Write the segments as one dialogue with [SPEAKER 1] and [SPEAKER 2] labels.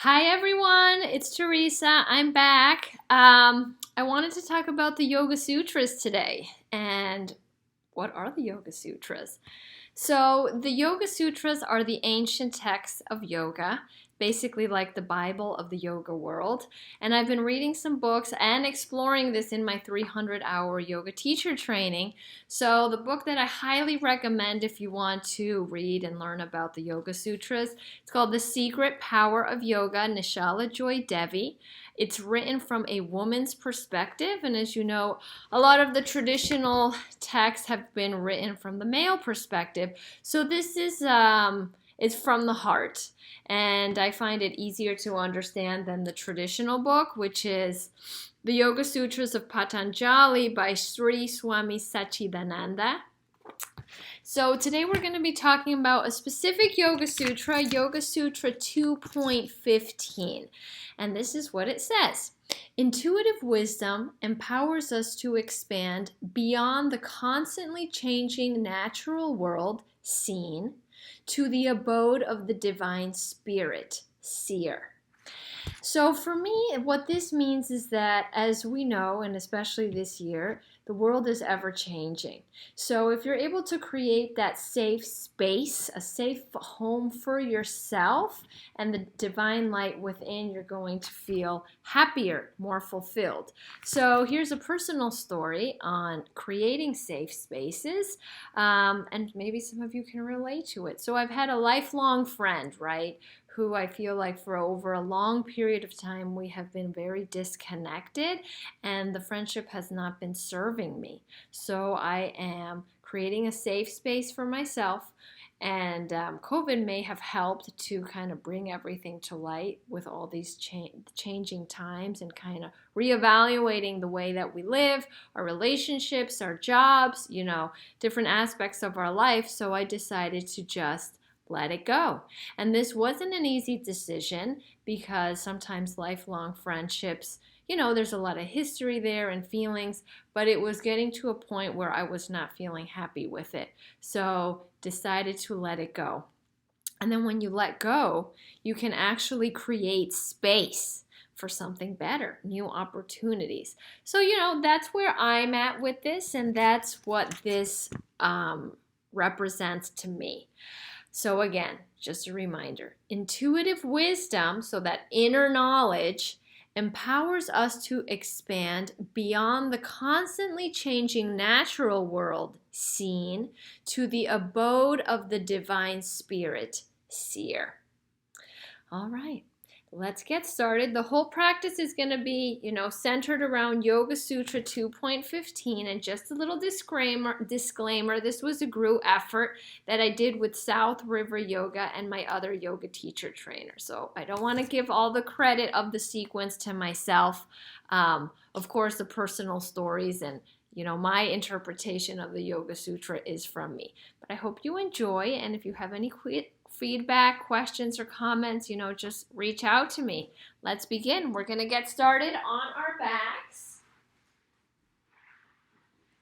[SPEAKER 1] Hi everyone, it's Teresa. I'm back. I wanted to talk about the Yoga Sutras today. And what are the Yoga Sutras? So, the Yoga Sutras are the ancient texts of yoga, basically like the Bible of the yoga world. And I've been reading some books and exploring this in my 300-hour yoga teacher training. So, the book that I highly recommend if you want to read and learn about the Yoga Sutras, it's called The Secret Power of Yoga, Nishala Joy Devi. It's written from a woman's perspective, and as you know, a lot of the traditional texts have been written from the male perspective. So this is it's from the heart, and I find it easier to understand than the traditional book, which is the Yoga Sutras of Patanjali by Sri Swami Satchidananda. So today we're going to be talking about a specific Yoga Sutra, Yoga Sutra 2.15. And this is what it says. Intuitive wisdom empowers us to expand beyond the constantly changing natural world, seen, to the abode of the divine spirit, seer. So for me, what this means is that, as we know, and especially this year, the world is ever changing. So if you're able to create that safe space, a safe home for yourself and the divine light within, you're going to feel happier, more fulfilled. So here's a personal story on creating safe spaces, and maybe some of you can relate to it. So I've had a lifelong friend, right, who I feel like for over a long period of time we have been very disconnected, and the friendship has not been serving me. So I am creating a safe space for myself, and COVID may have helped to kind of bring everything to light with all these changing times and kind of reevaluating the way that we live, our relationships, our jobs, different aspects of our life. So I decided to just let it go. And this wasn't an easy decision because sometimes lifelong friendships, there's a lot of history there and feelings, but it was getting to a point where I was not feeling happy with it. So decided to let it go. And then when you let go, you can actually create space for something better, new opportunities. So, that's where I'm at with this, and that's what this represents to me. So again, just a reminder, intuitive wisdom, so that inner knowledge, empowers us to expand beyond the constantly changing natural world, seen, to the abode of the divine spirit, seer. All right. Let's get started. The whole practice is going to be, centered around Yoga Sutra 2.15. And just a little disclaimer, this was a group effort that I did with South River Yoga and my other yoga teacher trainer. So I don't want to give all the credit of the sequence to myself. Of course, the personal stories and my interpretation of the Yoga Sutra is from me. But I hope you enjoy, and if you have any feedback, questions, or comments, just reach out to me. Let's begin. We're going to get started on our backs.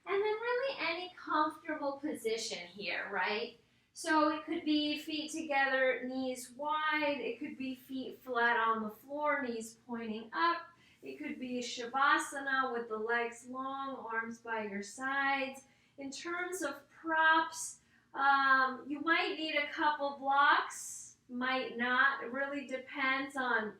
[SPEAKER 1] And then really any comfortable position here, right? So it could be feet together, knees wide. It could be feet flat on the floor, knees pointing up. It could be Shavasana with the legs long, arms by your sides. In terms of props, you might need a couple blocks, might not. It really depends on,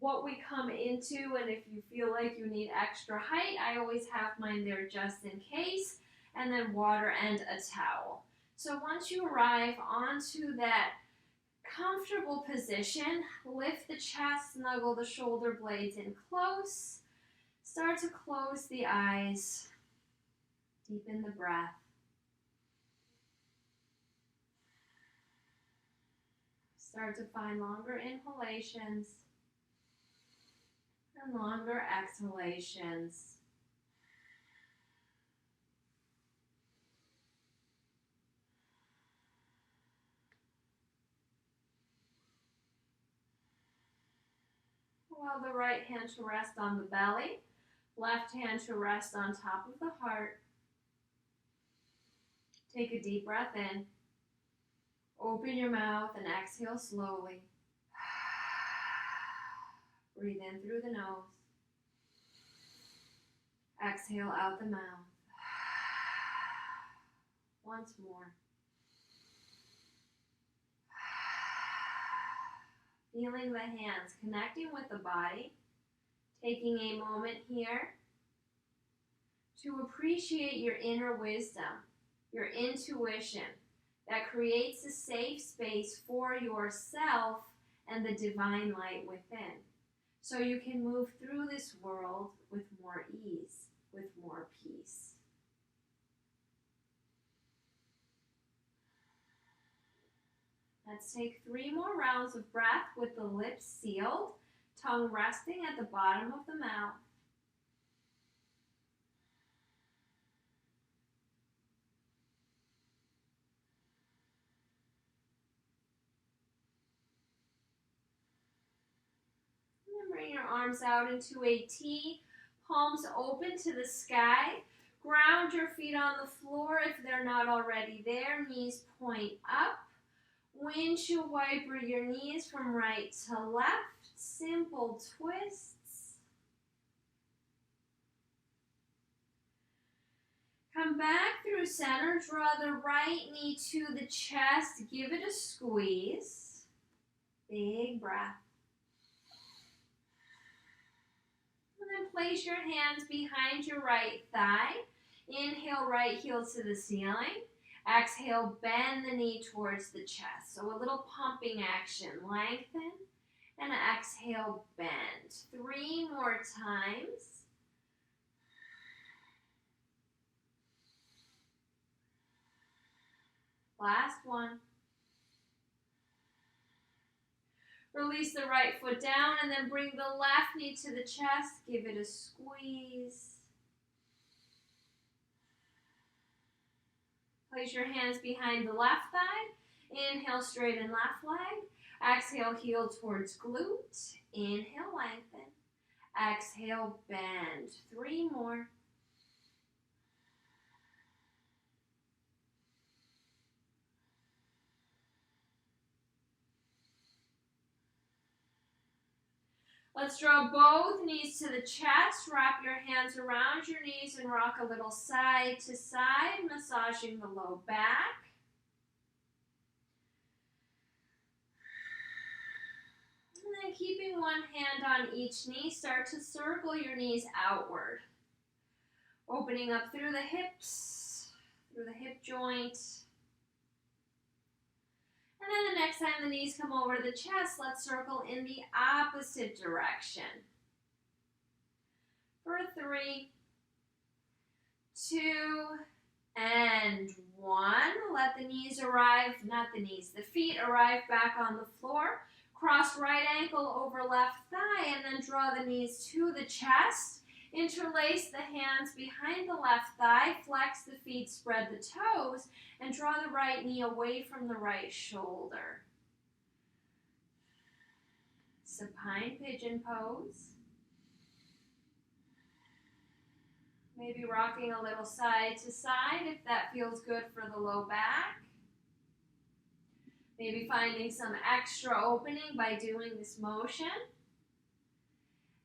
[SPEAKER 1] what we come into, and if you feel like you need extra height, I always have mine there just in case, and then water and a towel. So once you arrive onto that comfortable position, lift the chest, snuggle the shoulder blades in close, start to close the eyes, deepen the breath. Start to find longer inhalations and longer exhalations. Allow the right hand to rest on the belly, left hand to rest on top of the heart. Take a deep breath in. Open your mouth and exhale slowly. Breathe in through the nose. Exhale out the mouth. Once more. Feeling the hands, connecting with the body. Taking a moment here to appreciate your inner wisdom, your intuition that creates a safe space for yourself and the divine light within. So you can move through this world with more ease, with more peace. Let's take 3 more rounds of breath with the lips sealed, tongue resting at the bottom of the mouth. And bring your arms out into a T, palms open to the sky. Ground your feet on the floor if they're not already there. Knees point up. Windshield wiper your knees from right to left. Simple twists. Come back through center. Draw the right knee to the chest. Give it a squeeze. Big breath. And then place your hands behind your right thigh. Inhale, right heel to the ceiling. Exhale, bend the knee towards the chest. So a little pumping action. Lengthen and exhale, bend. 3 more times. Last one. Release the right foot down and then bring the left knee to the chest. Give it a squeeze. Place your hands behind the left thigh. Inhale, straighten left leg. Exhale, heel towards glute. Inhale, lengthen. Exhale, bend. 3 more. Let's draw both knees to the chest. Wrap your hands around your knees and rock a little side to side, massaging the low back. And then keeping one hand on each knee, start to circle your knees outward. Opening up through the hips, through the hip joint. And then the next time the knees come over the chest, let's circle in the opposite direction. For 3, 2, and 1. Let the knees arrive, not the knees, the feet arrive back on the floor. Cross right ankle over left thigh and then draw the knees to the chest. Interlace the hands behind the left thigh, flex the feet, spread the toes, and draw the right knee away from the right shoulder. Supine pigeon pose. Maybe rocking a little side to side if that feels good for the low back. Maybe finding some extra opening by doing this motion.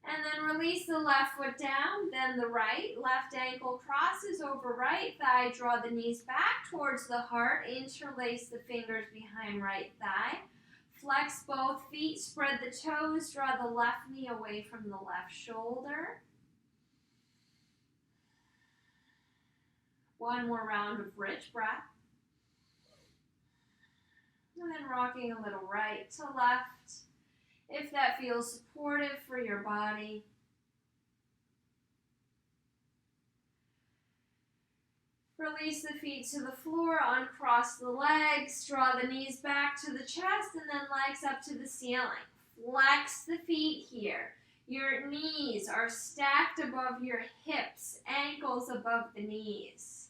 [SPEAKER 1] And then release the left foot down, then the right. Left ankle crosses over right thigh. Draw the knees back towards the heart. Interlace the fingers behind right thigh. Flex both feet. Spread the toes. Draw the left knee away from the left shoulder. 1 more round of rich breath. And then rocking a little right to left. If that feels supportive for your body. Release the feet to the floor, uncross the legs, draw the knees back to the chest, and then legs up to the ceiling. Flex the feet here. Your knees are stacked above your hips, ankles above the knees.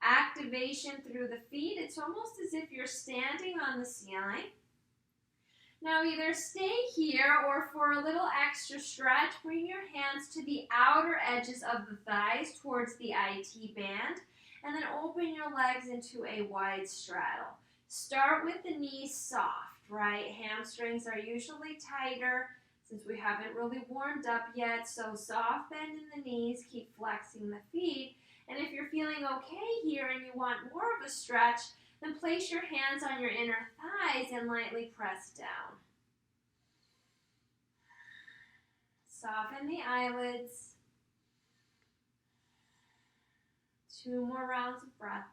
[SPEAKER 1] Activation through the feet. It's almost as if you're standing on the ceiling. Now either stay here or for a little extra stretch, bring your hands to the outer edges of the thighs towards the IT band and then open your legs into a wide straddle. Start with the knees soft, right? Hamstrings are usually tighter. since we haven't really warmed up yet. So soft bend in the knees, keep flexing the feet. And if you're feeling okay here and you want more of a stretch, then place your hands on your inner thighs and lightly press down. Soften the eyelids. 2 more rounds of breath.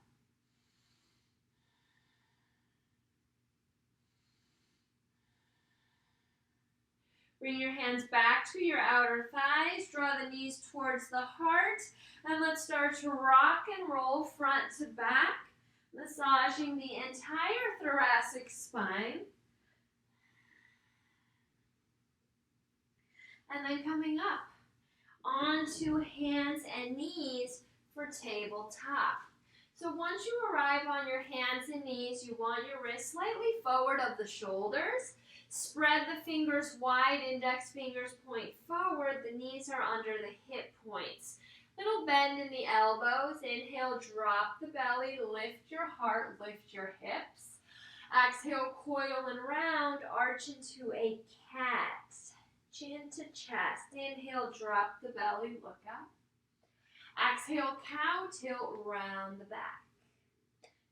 [SPEAKER 1] Bring your hands back to your outer thighs. Draw the knees towards the heart. And let's start to rock and roll front to back, massaging the entire thoracic spine. And then coming up onto hands and knees for tabletop. So once you arrive on your hands and knees, you want your wrists slightly forward of the shoulders. Spread the fingers wide, index fingers point forward. The knees are under the hip points. Little bend in the elbows. Inhale, drop the belly, lift your heart, lift your hips. Exhale, coil and round, arch into a cat. Chin to chest. Inhale, drop the belly, look up. Exhale, cow, tilt, round the back.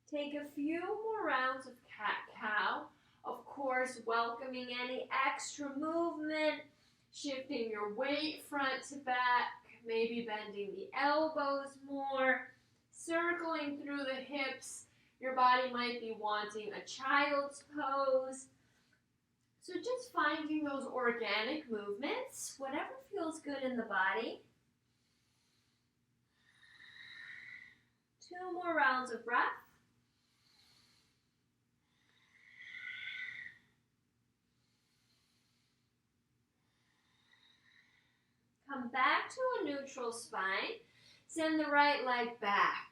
[SPEAKER 1] Take a few more rounds of cat-cow. Of course, welcoming any extra movement, shifting your weight front to back, maybe bending the elbows more, circling through the hips. Your body might be wanting a child's pose. So just finding those organic movements, whatever feels good in the body. 2 more rounds of breath. Come back to a neutral spine. Send the right leg back.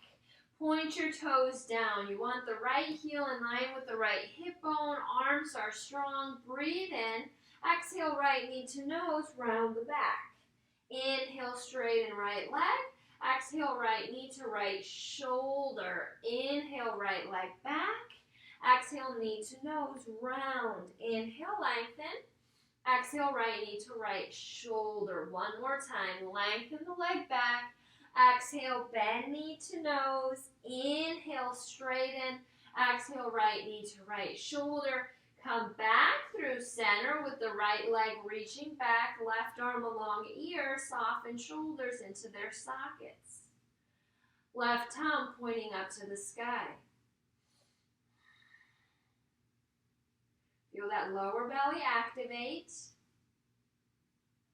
[SPEAKER 1] Point your toes down. You want the right heel in line with the right hip bone. Arms are strong. Breathe in. Exhale, right knee to nose, round the back. Inhale, straighten right leg. Exhale, right knee to right shoulder. Inhale, right leg back. Exhale, knee to nose, round. Inhale, lengthen. Exhale, right knee to right shoulder. One more time. Lengthen the leg back. Exhale, bend knee to nose. Inhale, straighten. Exhale, right knee to right shoulder. Come back through center with the right leg reaching back, left arm along ear, soften shoulders into their sockets. Left tongue pointing up to the sky. Feel that lower belly activate.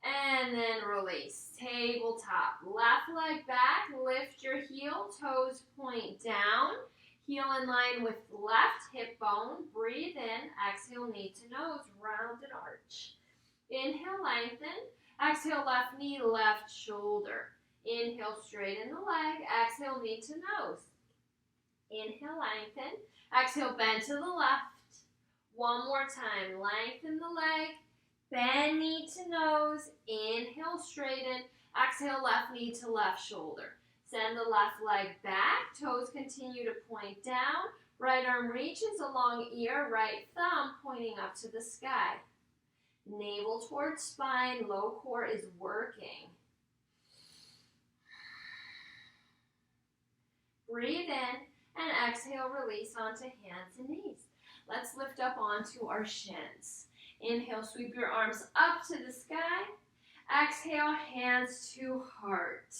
[SPEAKER 1] And then release. Tabletop. Left leg back, lift your heel, toes point down. Heel in line with left hip bone. Breathe in. Exhale, knee to nose. Round and arch. Inhale, lengthen. Exhale, left knee, left shoulder. Inhale, straighten the leg. Exhale, knee to nose. Inhale, lengthen. Exhale, bend to the left. One more time. Lengthen the leg. Bend knee to nose. Inhale, straighten. Exhale, left knee to left shoulder. Send the left leg back. Toes continue to point down. Right arm reaches along ear. Right thumb pointing up to the sky. Navel towards spine. Low core is working. Breathe in and exhale, release onto hands and knees. Let's lift up onto our shins. Inhale, sweep your arms up to the sky. Exhale, hands to heart.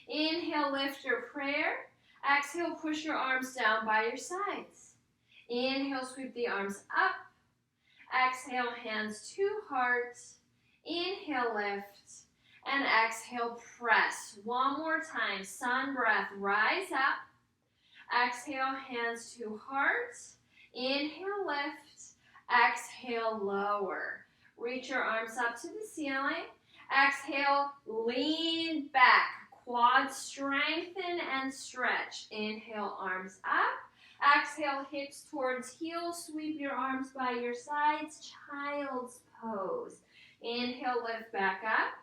[SPEAKER 1] Inhale, lift your prayer. Exhale, push your arms down by your sides. Inhale, sweep the arms up. Exhale, hands to heart. Inhale, lift. And exhale, press. One more time. Sun breath, rise up. Exhale, hands to heart. Inhale, lift. Exhale, lower. Reach your arms up to the ceiling. Exhale, lean back. Quads strengthen and stretch. Inhale, arms up. Exhale, hips towards heels. Sweep your arms by your sides. Child's pose. Inhale, lift back up.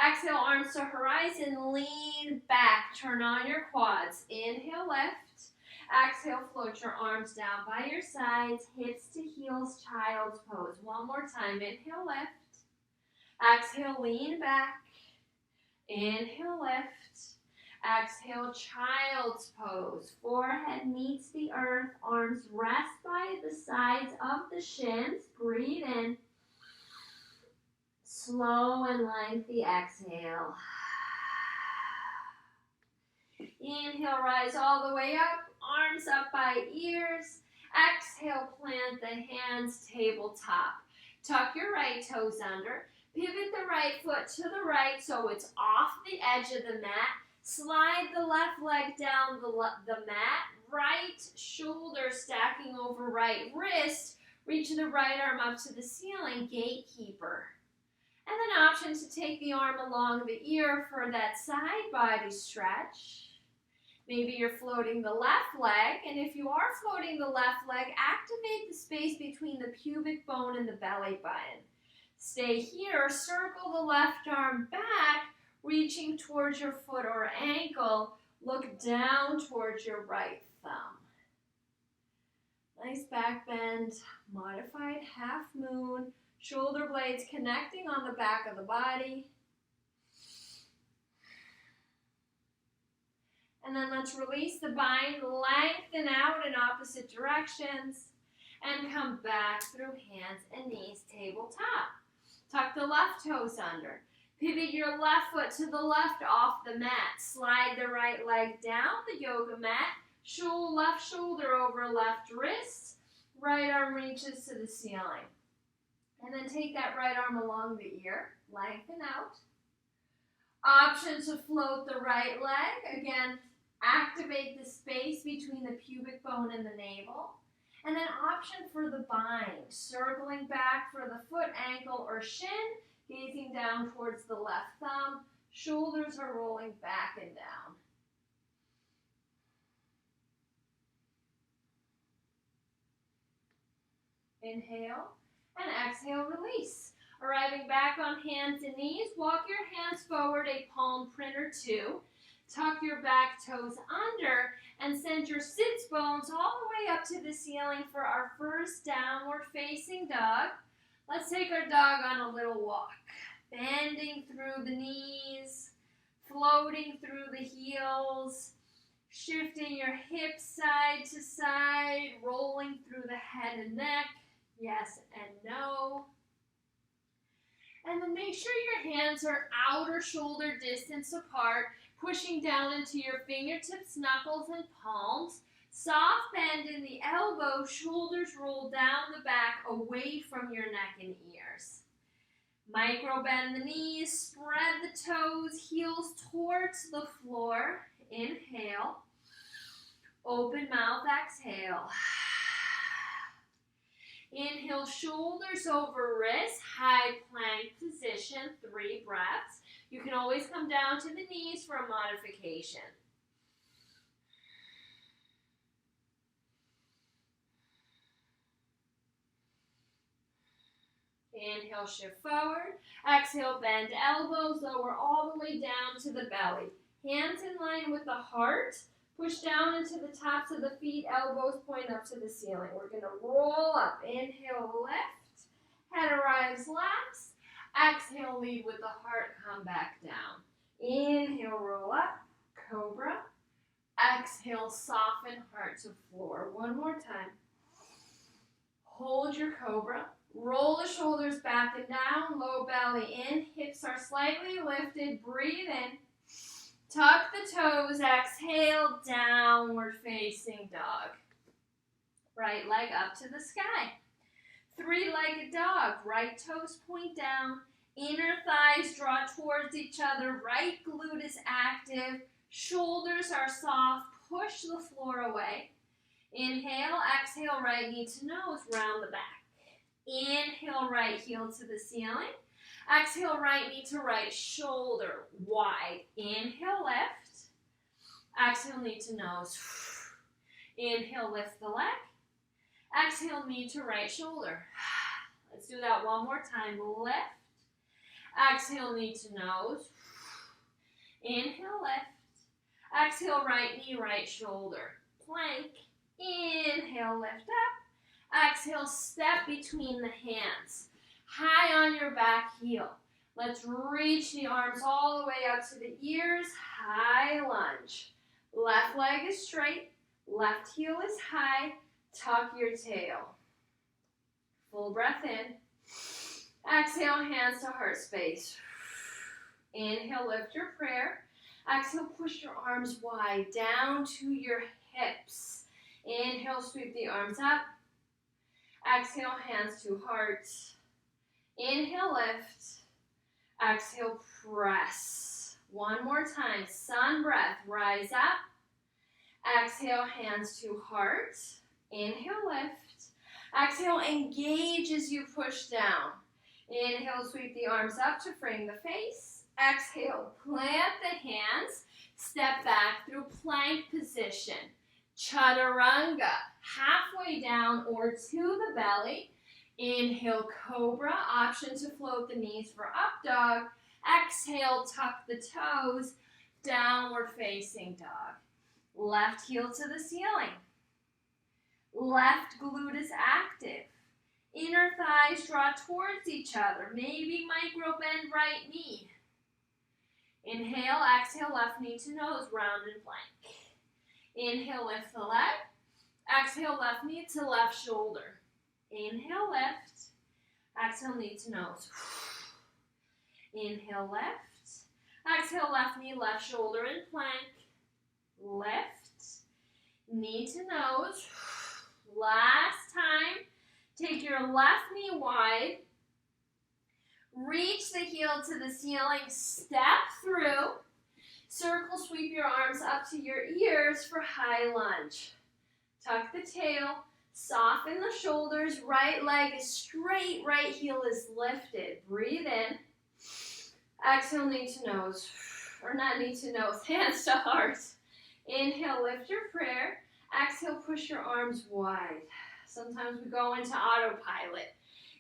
[SPEAKER 1] Exhale, arms to horizon. Lean back. Turn on your quads. Inhale, lift. Exhale, float your arms down by your sides. Hips to heels, child's pose. One more time. Inhale, lift. Exhale, lean back. Inhale, lift. Exhale, child's pose. Forehead meets the earth. Arms rest by the sides of the shins. Breathe in. Slow and lengthy exhale. Inhale, rise all the way up. Arms up by ears. Exhale, plant the hands tabletop. Tuck your right toes under. Pivot the right foot to the right so it's off the edge of the mat. Slide the left leg down the mat. Right shoulder stacking over right wrist. Reach the right arm up to the ceiling, gatekeeper. And then option to take the arm along the ear for that side body stretch. Maybe you're floating the left leg, and if you are floating the left leg, activate the space between the pubic bone and the belly button. Stay here, circle the left arm back, reaching towards your foot or ankle. Look down towards your right thumb. Nice back bend, modified half moon, shoulder blades connecting on the back of the body. And then let's release the bind, lengthen out in opposite directions, and come back through hands and knees, tabletop. Tuck the left toes under. Pivot your left foot to the left off the mat. Slide the right leg down the yoga mat. Left shoulder over left wrist. Right arm reaches to the ceiling. And then take that right arm along the ear. Lengthen out. Option to float the right leg. Again, activate the space between the pubic bone and the navel. And then option for the bind. Circling back for the foot, ankle, or shin. Gazing down towards the left thumb. Shoulders are rolling back and down. Inhale and exhale, release. Arriving back on hands and knees, walk your hands forward, a palm print or two. Tuck your back toes under and send your sits bones all the way up to the ceiling for our first downward facing dog. Let's take our dog on a little walk. Bending through the knees, floating through the heels, shifting your hips side to side, rolling through the head and neck. Yes and no. And then make sure your hands are outer shoulder distance apart, pushing down into your fingertips, knuckles, and palms. Soft bend in the elbows, shoulders roll down the back away from your neck and ears. Micro bend the knees, spread the toes, heels towards the floor. Inhale. Open mouth, exhale. Inhale, shoulders over wrists, high plank position, 3 breaths. You can always come down to the knees for a modification. Inhale, shift forward. Exhale, bend elbows, lower all the way down to the belly. Hands in line with the heart. Push down into the tops of the feet, elbows point up to the ceiling. We're going to roll up. Inhale, lift. Head arrives last. Exhale, lead with the heart, come back down. Inhale, roll up, cobra. Exhale, soften heart to floor. One more time. Hold your cobra. Roll the shoulders back and down, low belly in. Hips are slightly lifted. Breathe in. Tuck the toes, exhale, downward facing dog. Right leg up to the sky. 3-legged dog, right toes point down, inner thighs draw towards each other, right glute is active, shoulders are soft, push the floor away. Inhale, exhale, right knee to nose, round the back. Inhale, right heel to the ceiling. Exhale, right knee to right shoulder, wide. Inhale, lift. Exhale, knee to nose. Inhale, lift the leg. Exhale, knee to right shoulder. Let's do that one more time. Lift. Exhale, knee to nose. Inhale, lift. Exhale, right knee, right shoulder. Plank. Inhale, lift up. Exhale, step between the hands. High on your back heel. Let's reach the arms all the way up to the ears. High lunge. Left leg is straight. Left heel is high. Tuck your tail. Full breath in. Exhale, hands to heart space. Inhale, lift your prayer. Exhale, push your arms wide down to your hips. Inhale, sweep the arms up. Exhale, hands to heart. Inhale, lift. Exhale, press. One more time. Sun breath. Rise up. Exhale, hands to heart. Inhale, lift. Exhale, engage as you push down. Inhale, sweep the arms up to frame the face. Exhale, plant the hands. Step back through plank position. Chaturanga, halfway down or to the belly. Inhale, cobra, option to float the knees for up dog. Exhale, tuck the toes, downward facing dog. Left heel to the ceiling. Left glute is active. Inner thighs draw towards each other. Maybe micro bend right knee. Inhale, exhale, left knee to nose, round and plank. Inhale, lift the leg. Exhale, left knee to left shoulder. Inhale, lift. Exhale, knee to nose. Inhale, lift. Exhale, left knee, left shoulder and plank. Lift. Knee to nose. Last time. Take your left knee wide. Reach the heel to the ceiling. Step through. Circle, sweep your arms up to your ears for high lunge. Tuck the tail. Soften the shoulders. Right leg is straight. Right heel is lifted. Breathe in. Exhale, knee to nose. Or not knee to nose. Hands to heart. Inhale, lift your prayer. Exhale, push your arms wide. Sometimes we go into autopilot.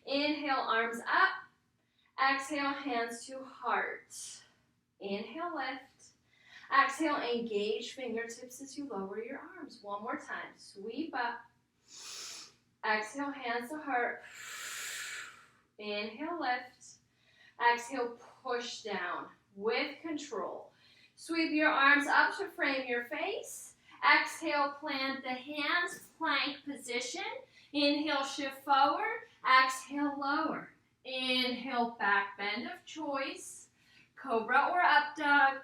[SPEAKER 1] Inhale, arms up. Exhale, hands to heart. Inhale, lift. Exhale, engage fingertips as you lower your arms. One more time. Sweep up. Exhale, hands to heart. Inhale, lift. Exhale, push down with control. Sweep your arms up to frame your face. Exhale, plant the hands, plank position. Inhale, shift forward. Exhale, lower. Inhale, back bend of choice. Cobra or up dog.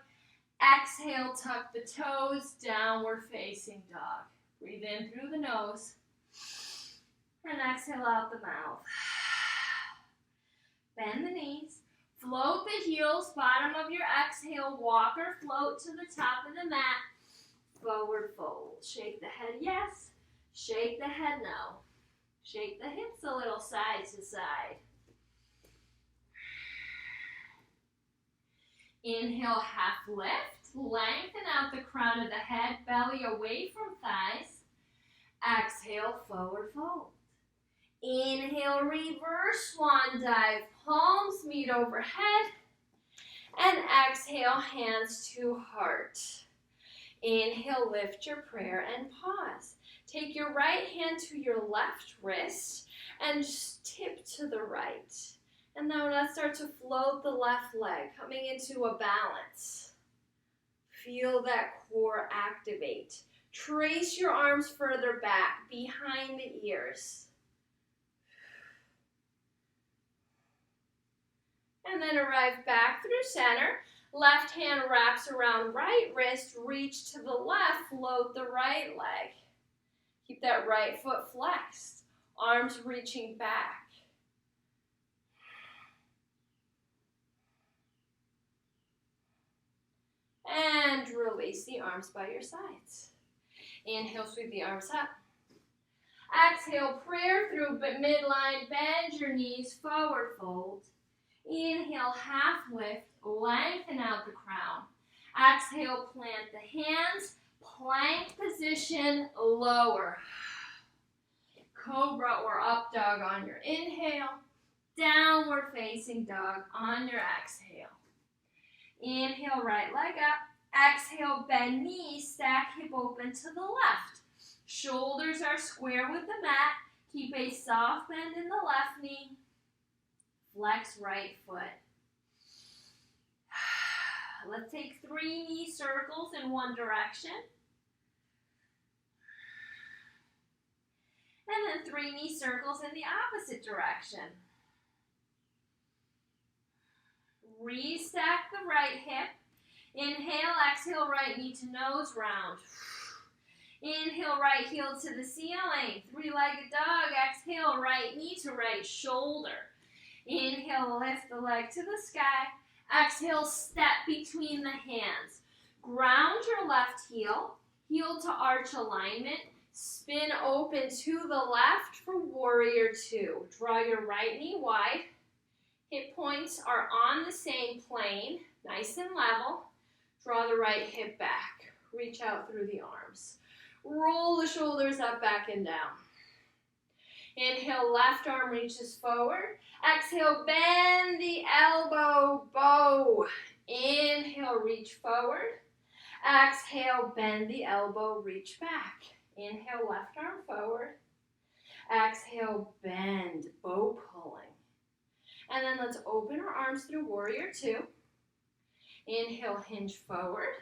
[SPEAKER 1] Exhale, tuck the toes, downward facing dog. Breathe in through the nose. And exhale out the mouth. Bend the knees. Float the heels, bottom of your exhale. Walk or float to the top of the mat. Forward fold. Shake the head yes. Shake the head no. Shake the hips a little side to side. Inhale, half lift. Lengthen out the crown of the head, belly away from thighs. Exhale, forward fold. Inhale, reverse swan dive. Palms meet overhead. And exhale, hands to heart. Inhale, lift your prayer and pause. Take your right hand to your left wrist and just tip to the right. And now let's start to float the left leg, coming into a balance. Feel that core activate. Trace your arms further back, behind the ears. And then arrive back through center. Left hand wraps around right wrist, reach to the left, float the right leg. Keep that right foot flexed, arms reaching back. And release the arms by your sides. Inhale, sweep the arms up. Exhale, prayer through midline, bend your knees, forward fold. Inhale, half lift, lengthen out the crown. Exhale, plant the hands, plank position, lower. Cobra or up dog on your inhale. Downward facing dog on your exhale. Inhale, right leg up. Exhale, bend knees, stack hip open to the left. Shoulders are square with the mat. Keep a soft bend in the left knee. Flex right foot. Let's take 3 knee circles in one direction. And then 3 knee circles in the opposite direction. Restack the right hip. Inhale, exhale, right knee to nose round. Inhale, right heel to the ceiling. 3-legged dog. Exhale, right knee to right shoulder. Inhale, lift the leg to the sky. Exhale, step between the hands. Ground your left heel. Heel to arch alignment. Spin open to the left for warrior 2. Draw your right knee wide. Hip points are on the same plane, nice and level. Draw the right hip back. Reach out through the arms. Roll the shoulders up, back, and down. Inhale, left arm reaches forward. Exhale, bend the elbow, bow. Inhale, reach forward. Exhale, bend the elbow, reach back. Inhale, left arm forward. Exhale, bend, bow pulling. And then let's open our arms through warrior 2. Inhale, hinge forward.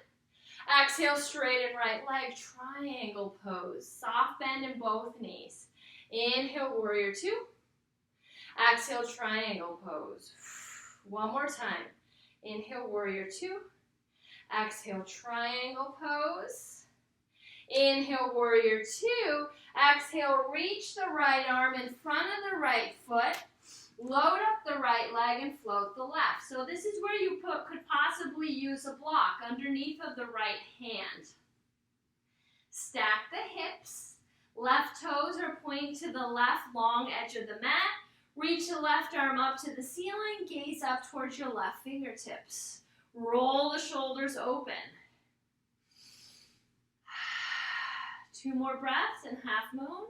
[SPEAKER 1] Exhale, straighten right leg, triangle pose. Soft bend in both knees. Inhale, warrior 2. Exhale, triangle pose. One more time. Inhale, warrior 2. Exhale, triangle pose. Inhale, warrior 2. Exhale, reach the right arm in front of the right foot. Load up the right leg and float the left. So this is where you could possibly use a block underneath of the right hand. Stack the hips. Left toes are pointing to the left long edge of the mat. Reach the left arm up to the ceiling. Gaze up towards your left fingertips. Roll the shoulders open. 2 more breaths and half moon.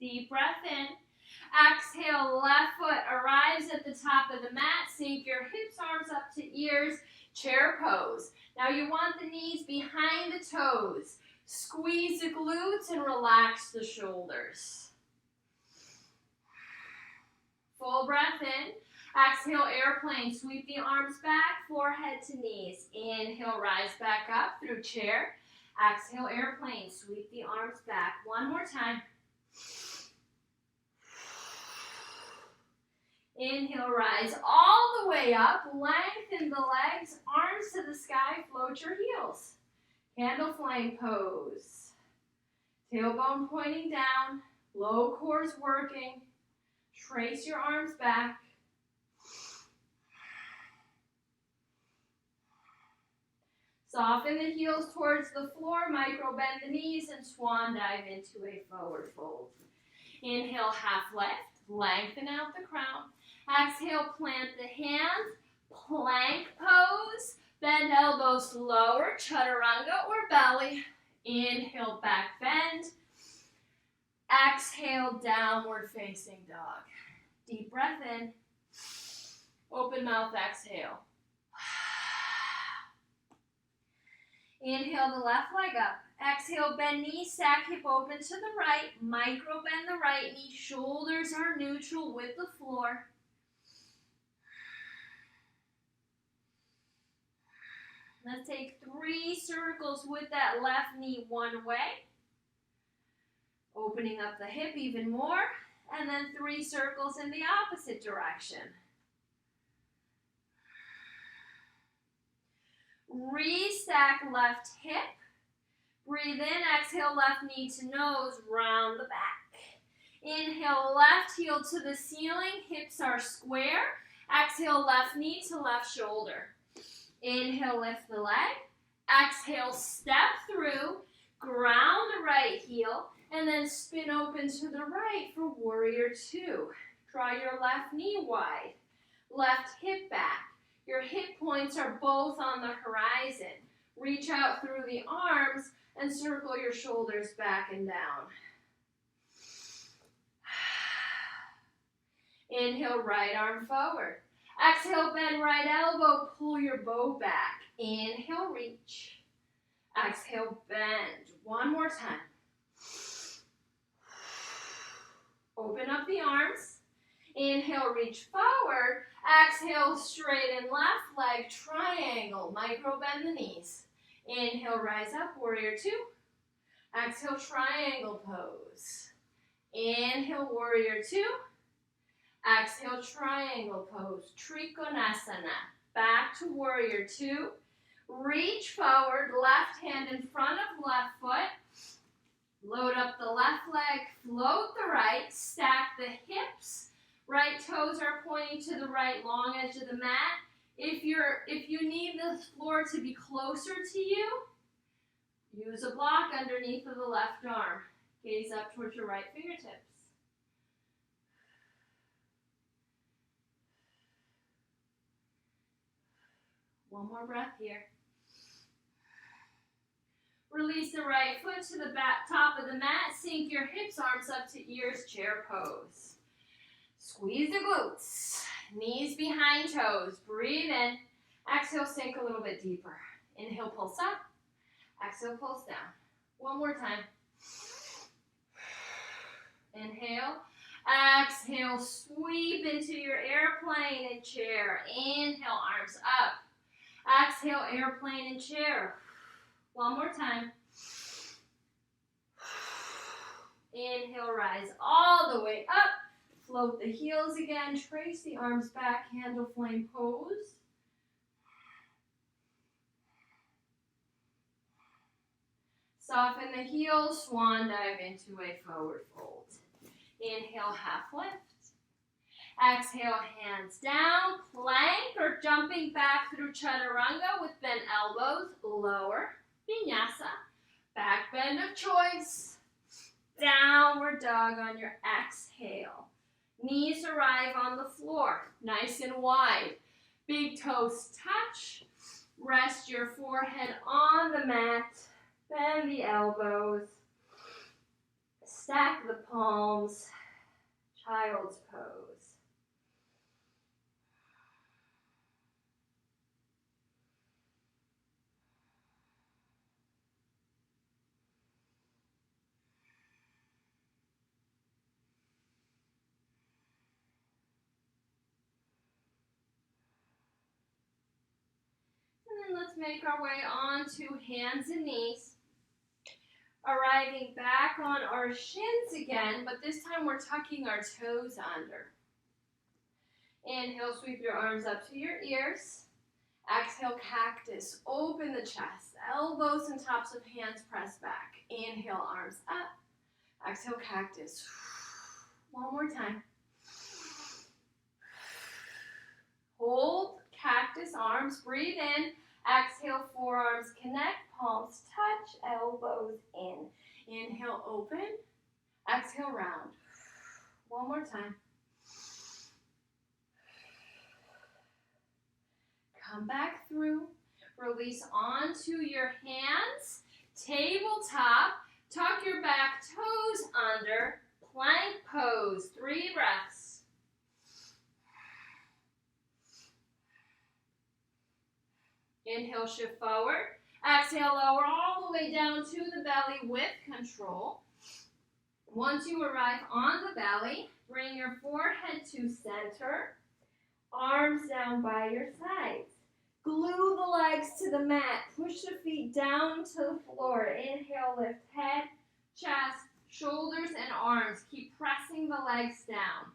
[SPEAKER 1] Deep breath in. Exhale, left foot arrives at the top of the mat. Sink your hips, arms up to ears. Chair pose. Now you want the knees behind the toes. Squeeze the glutes and relax the shoulders. Full breath in. Exhale, airplane. Sweep the arms back, forehead to knees. Inhale, rise back up through chair. Exhale, airplane. Sweep the arms back. One more time. Inhale, rise all the way up. Lengthen the legs, arms to the sky, float your heels. Candle flame pose. Tailbone pointing down, low core's working. Trace your arms back. Soften the heels towards the floor, micro bend the knees, and swan dive into a forward fold. Inhale, half lift, lengthen out the crown. Exhale, plant the hands, plank pose, bend elbows lower, chaturanga or belly. Inhale, back bend. Exhale, downward facing dog. Deep breath in. Open mouth, exhale. Inhale the left leg up. Exhale, bend knee, stack hip open to the right. Micro bend the right knee. Shoulders are neutral with the floor. Let's take 3 circles with that left knee one way. Opening up the hip even more. And then 3 circles in the opposite direction. Restack left hip. Breathe in, exhale, left knee to nose, round the back. Inhale, left heel to the ceiling, hips are square. Exhale, left knee to left shoulder. Inhale, lift the leg. Exhale, step through, ground the right heel, and then spin open to the right for warrior 2. Draw your left knee wide, left hip back. Your hip points are both on the horizon. Reach out through the arms and circle your shoulders back and down. Inhale, right arm forward. Exhale, bend right elbow, pull your bow back. Inhale, reach. Exhale, bend. One more time. Open up the arms. Inhale, reach forward. Exhale, straighten left leg, triangle, micro bend the knees. Inhale, rise up, warrior two. Exhale, triangle pose. Inhale, warrior two. Exhale, triangle pose, Trikonasana. Back to warrior two. Reach forward, left hand in front of left foot. Load up the left leg, float the right, stack the hips. Right toes are pointing to the right, long edge of the mat. If you need the floor to be closer to you, use a block underneath of the left arm. Gaze up towards your right fingertips. One more breath here. Release the right foot to the back, top of the mat. Sink your hips, arms up to ears, chair pose. Squeeze the glutes. Knees behind toes. Breathe in. Exhale, sink a little bit deeper. Inhale, pulse up. Exhale, pulse down. One more time. Inhale. Exhale, sweep into your airplane and chair. Inhale, arms up. Exhale, airplane and chair. One more time. Inhale, rise all the way up. Float the heels again. Trace the arms back, handle flame pose. Soften the heels, swan dive into a forward fold. Inhale, half lift. Exhale, hands down, plank or jumping back through chaturanga with bent elbows, lower, vinyasa, back bend of choice, downward dog on your exhale. Knees arrive on the floor, nice and wide. Big toes touch, rest your forehead on the mat, bend the elbows, stack the palms, child's pose. And then let's make our way onto hands and knees. Arriving back on our shins again, but this time we're tucking our toes under. Inhale, sweep your arms up to your ears. Exhale, cactus, open the chest. Elbows and tops of hands press back. Inhale, arms up. Exhale, cactus. One more time. Hold, cactus, arms, breathe in. Exhale, forearms connect, palms touch, elbows in. Inhale, open. Exhale, round. One more time. Come back through. Release onto your hands. Tabletop. Tuck your back toes under. Plank pose. 3 breaths. Inhale, shift forward. Exhale, lower all the way down to the belly with control. Once you arrive on the belly, bring your forehead to center. Arms down by your sides. Glue the legs to the mat. Push the feet down to the floor. Inhale, lift head, chest, shoulders, and arms. Keep pressing the legs down.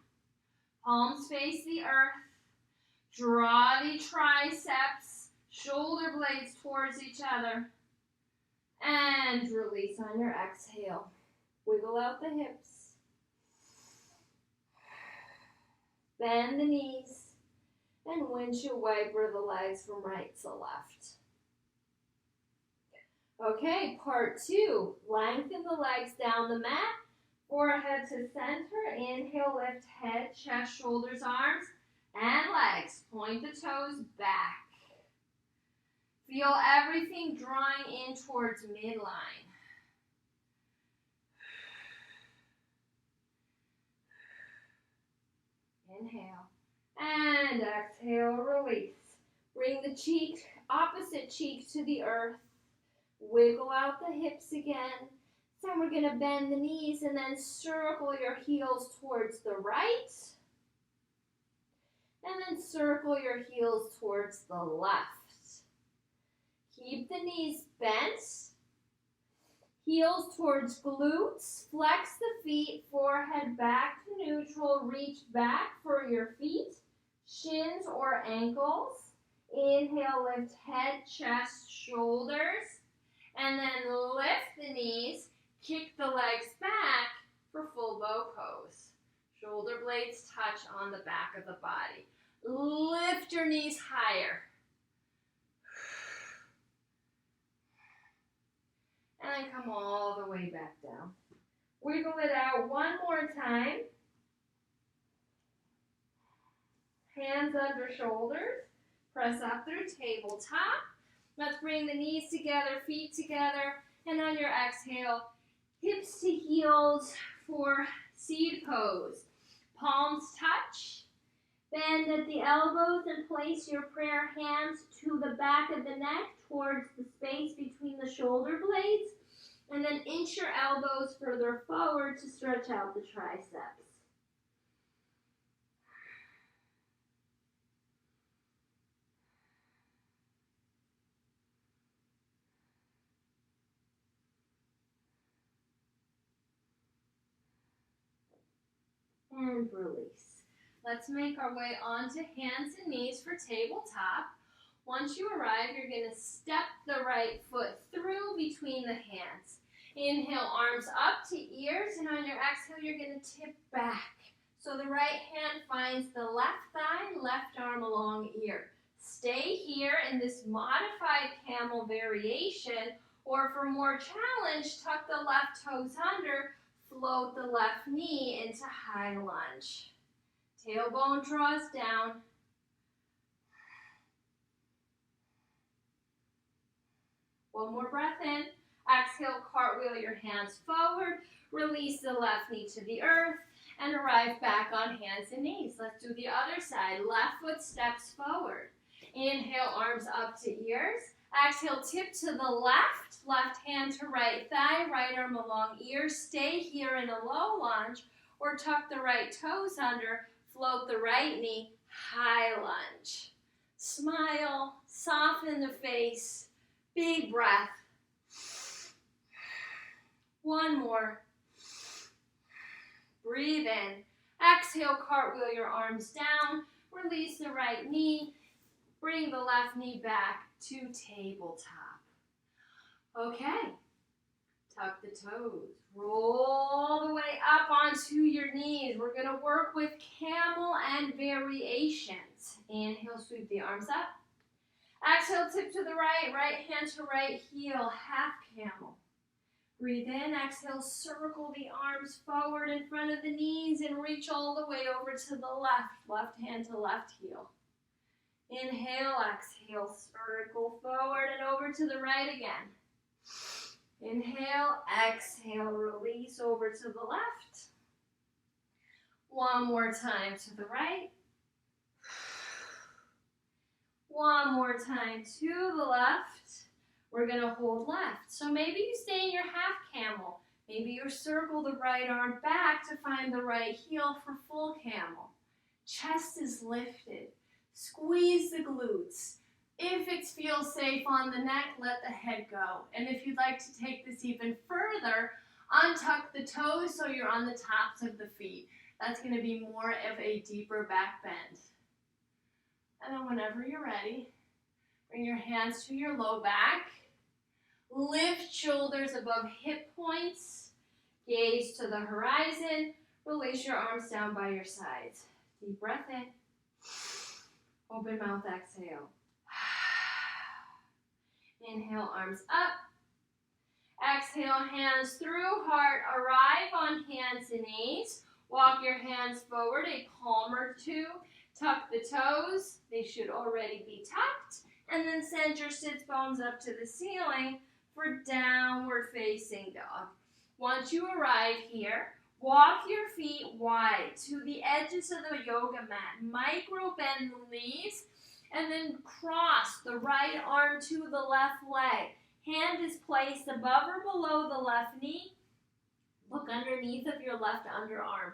[SPEAKER 1] Palms face the earth. Draw the triceps, shoulder blades towards each other. And release on your exhale. Wiggle out the hips. Bend the knees. And windshield wiper the legs from right to left. Okay, part 2. Lengthen the legs down the mat. Forehead to center. Inhale, lift head, chest, shoulders, arms, and legs. Point the toes back. Feel everything drawing in towards midline. Inhale. And exhale, release. Bring the cheek, opposite cheek to the earth. Wiggle out the hips again. So we're going to bend the knees and then circle your heels towards the right. And then circle your heels towards the left. Keep the knees bent. Heels towards glutes. Flex the feet, forehead back to neutral. Reach back for your feet, shins or ankles. Inhale, lift head, chest, shoulders. And then lift the knees. Kick the legs back for full bow pose. Shoulder blades touch on the back of the body. Lift your knees higher. And then come all the way back down. Wiggle it out one more time. Hands under shoulders. Press up through tabletop. Let's bring the knees together, feet together. And on your exhale, hips to heels for seed pose. Palms touch. Bend at the elbows and place your prayer hands to the back of the neck towards the space between the shoulder blades. And then inch your elbows further forward to stretch out the triceps. And release. Let's make our way onto hands and knees for tabletop. Once you arrive, you're going to step the right foot through between the hands. Inhale, arms up to ears, and on your exhale, you're going to tip back. So the right hand finds the left thigh, left arm along ear. Stay here in this modified camel variation, or for more challenge, tuck the left toes under, float the left knee into high lunge. Tailbone draws down. One more breath in. Exhale, cartwheel your hands forward. Release the left knee to the earth and arrive back on hands and knees. Let's do the other side. Left foot steps forward. Inhale, arms up to ears. Exhale, tip to the left. Left hand to right thigh, right arm along ears. Stay here in a low lunge or tuck the right toes under. Float the right knee, high lunge. Smile, soften the face. Big breath. One more. Breathe in. Exhale, cartwheel your arms down. Release the right knee. Bring the left knee back to tabletop. Okay. Tuck the toes. Roll the way up onto your knees. We're going to work with camel and variations. Inhale, sweep the arms up. Exhale, tip to the right, right hand to right heel, half camel. Breathe in, exhale, circle the arms forward in front of the knees and reach all the way over to the left hand to left heel. Inhale, exhale, circle forward and over to the right again. Inhale, exhale, release over to the left. One more time to the right. One more time to the left. We're going to hold left. So maybe you stay in your half camel. Maybe you circle the right arm back to find the right heel for full camel. Chest is lifted. Squeeze the glutes. If it feels safe on the neck, let the head go. And if you'd like to take this even further, untuck the toes so you're on the tops of the feet. That's going to be more of a deeper back bend. And then whenever you're ready, bring your hands to your low back. Lift shoulders above hip points. Gaze to the horizon. Release your arms down by your sides. Deep breath in. Open mouth, exhale. Inhale, arms up. Exhale, hands through heart. Arrive on hands and knees. Walk your hands forward, a palm or two. Tuck the toes. They should already be tucked. And then send your sits bones up to the ceiling for downward facing dog. Once you arrive here, walk your feet wide to the edges of the yoga mat. Micro bend the knees and then cross the right arm to the left leg. Hand is placed above or below the left knee. Look underneath of your left underarm.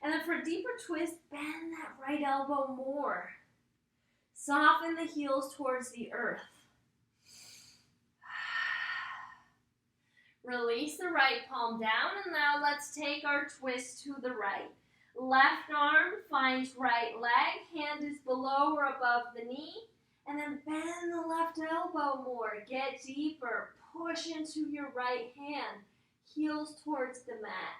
[SPEAKER 1] And then for a deeper twist, bend that right elbow more. Soften the heels towards the earth. Release the right palm down, and now let's take our twist to the right. Left arm finds right leg, hand is below or above the knee, and then bend the left elbow more. Get deeper, push into your right hand, heels towards the mat.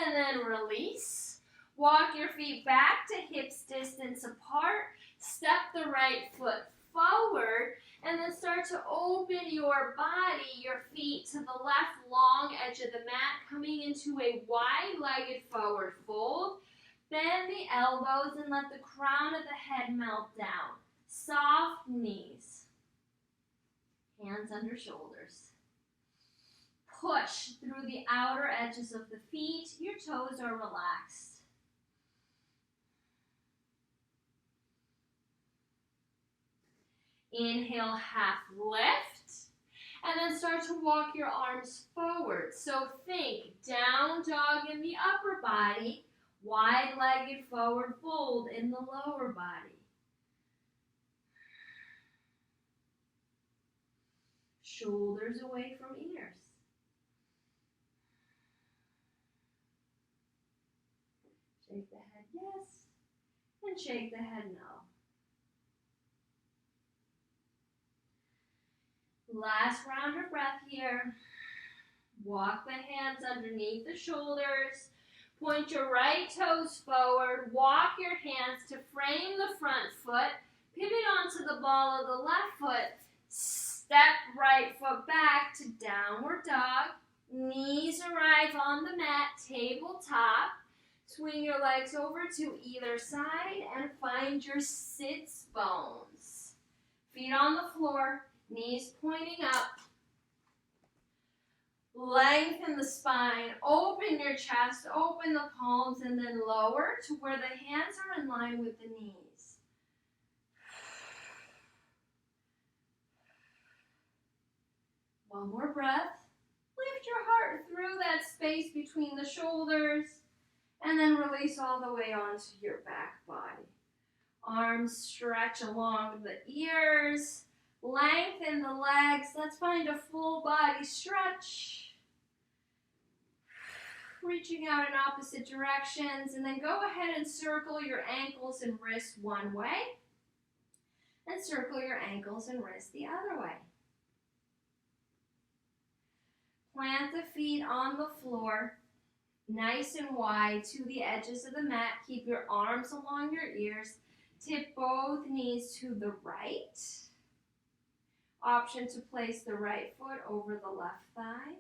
[SPEAKER 1] And then release. Walk your feet back to hips distance apart. Step the right foot forward, and then start to open your body, your feet to the left long edge of the mat, coming into a wide-legged forward fold. Bend the elbows and let the crown of the head melt down. Soft knees. Hands under shoulders. Push through the outer edges of the feet. Your toes are relaxed. Inhale, half lift, and then start to walk your arms forward. So think down dog in the upper body, wide-legged forward fold in the lower body. Shoulders away from ears. Shake the head yes, and shake the head no. Last round of breath here. Walk the hands underneath the shoulders. Point your right toes forward. Walk your hands to frame the front foot. Pivot onto the ball of the left foot. Step right foot back to downward dog. Knees arrive on the mat, tabletop. Swing your legs over to either side and find your sits bones. Feet on the floor. Knees pointing up. Lengthen the spine. Open your chest. Open the palms and then lower to where the hands are in line with the knees. One more breath. Lift your heart through that space between the shoulders and then release all the way onto your back body. Arms stretch along the ears. Lengthen the legs. Let's find a full body stretch. Reaching out in opposite directions, and then go ahead and circle your ankles and wrists one way, and circle your ankles and wrists the other way. Plant the feet on the floor, nice and wide to the edges of the mat. Keep your arms along your ears. Tip both knees to the right. Option to place the right foot over the left thigh.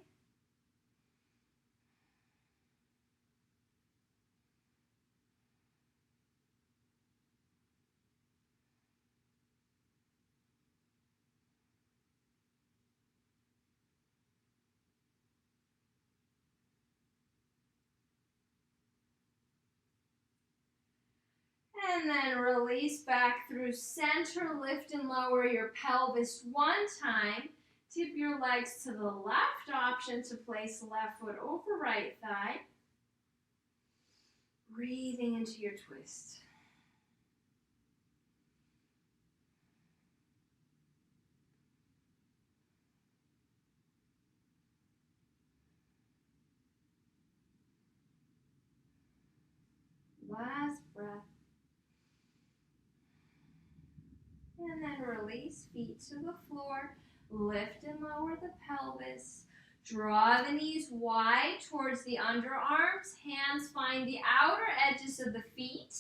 [SPEAKER 1] And then release back through center. Lift and lower your pelvis one time. Tip your legs to the left. Option to place left foot over right thigh. Breathing into your twist. Last breath. And then release, feet to the floor. Lift and lower the pelvis. Draw the knees wide towards the underarms. Hands find the outer edges of the feet.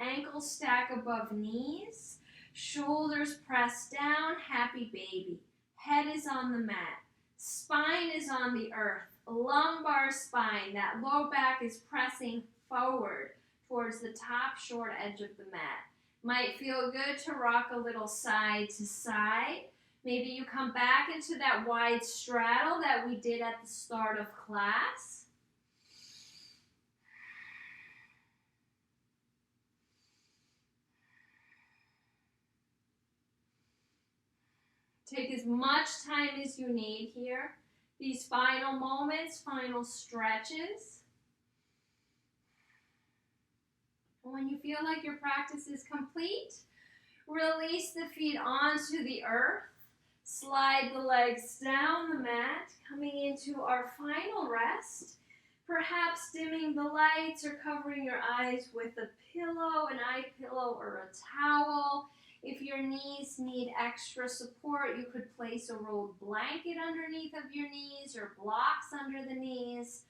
[SPEAKER 1] Ankles stack above knees. Shoulders press down. Happy baby. Head is on the mat. Spine is on the earth. Lumbar spine. That low back is pressing forward towards the top short edge of the mat. Might feel good to rock a little side to side. Maybe you come back into that wide straddle that we did at the start of class. Take as much time as you need here. these final moments, final stretches. And when you feel like your practice is complete, release the feet onto the earth. Slide the legs down the mat, coming into our final rest. Perhaps dimming the lights or covering your eyes with a pillow, an eye pillow or a towel. If your knees need extra support, you could place a rolled blanket underneath of your knees or blocks under the knees.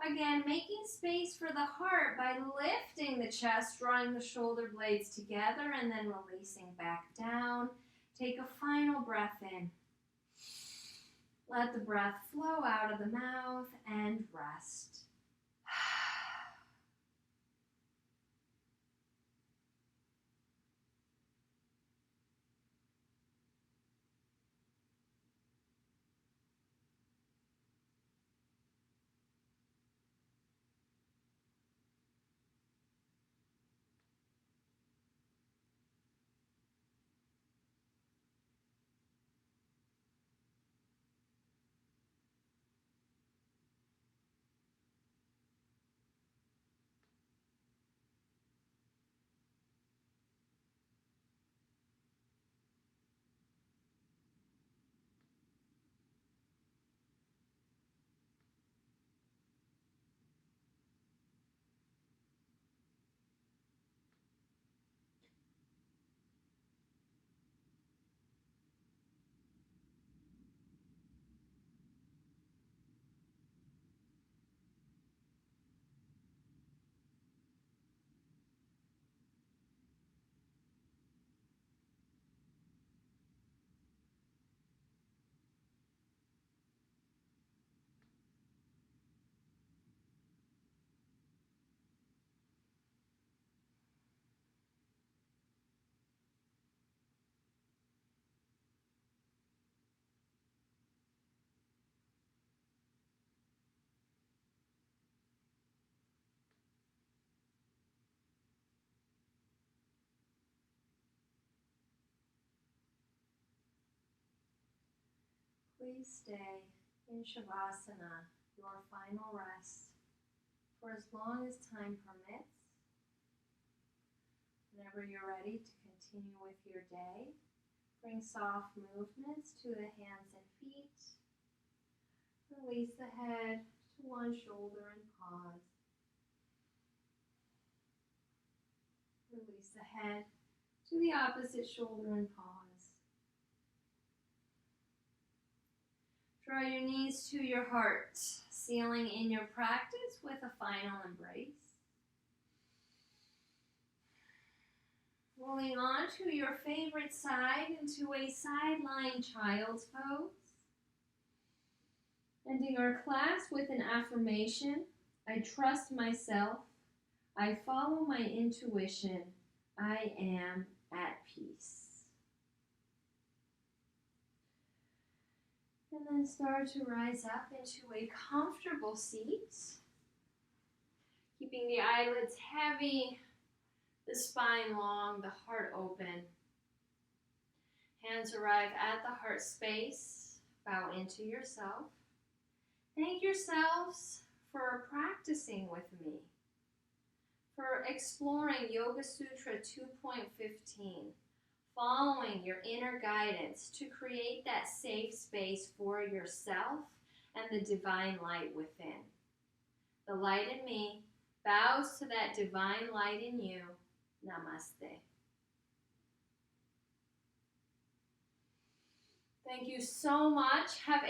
[SPEAKER 1] Again, making space for the heart by lifting the chest, drawing the shoulder blades together, and then releasing back down. Take a final breath in. Let the breath flow out of the mouth and rest. Please stay in Shavasana, your final rest, for as long as time permits. Whenever you're ready to continue with your day, bring soft movements to the hands and feet. Release the head to one shoulder and pause. Release the head to the opposite shoulder and pause. Draw your knees to your heart, sealing in your practice with a final embrace. Rolling on to your favorite side into a sideline child's pose. Ending our class with an affirmation. I trust myself. I follow my intuition. I am at peace. And then start to rise up into a comfortable seat. Keeping the eyelids heavy, the spine long, the heart open. Hands arrive at the heart space. Bow into yourself. Thank yourselves for practicing with me, for exploring Yoga Sutra 2.15, following your inner guidance to create that safe space for yourself and the divine light within. The light in me bows to that divine light in you. Namaste. Thank you so much. Have a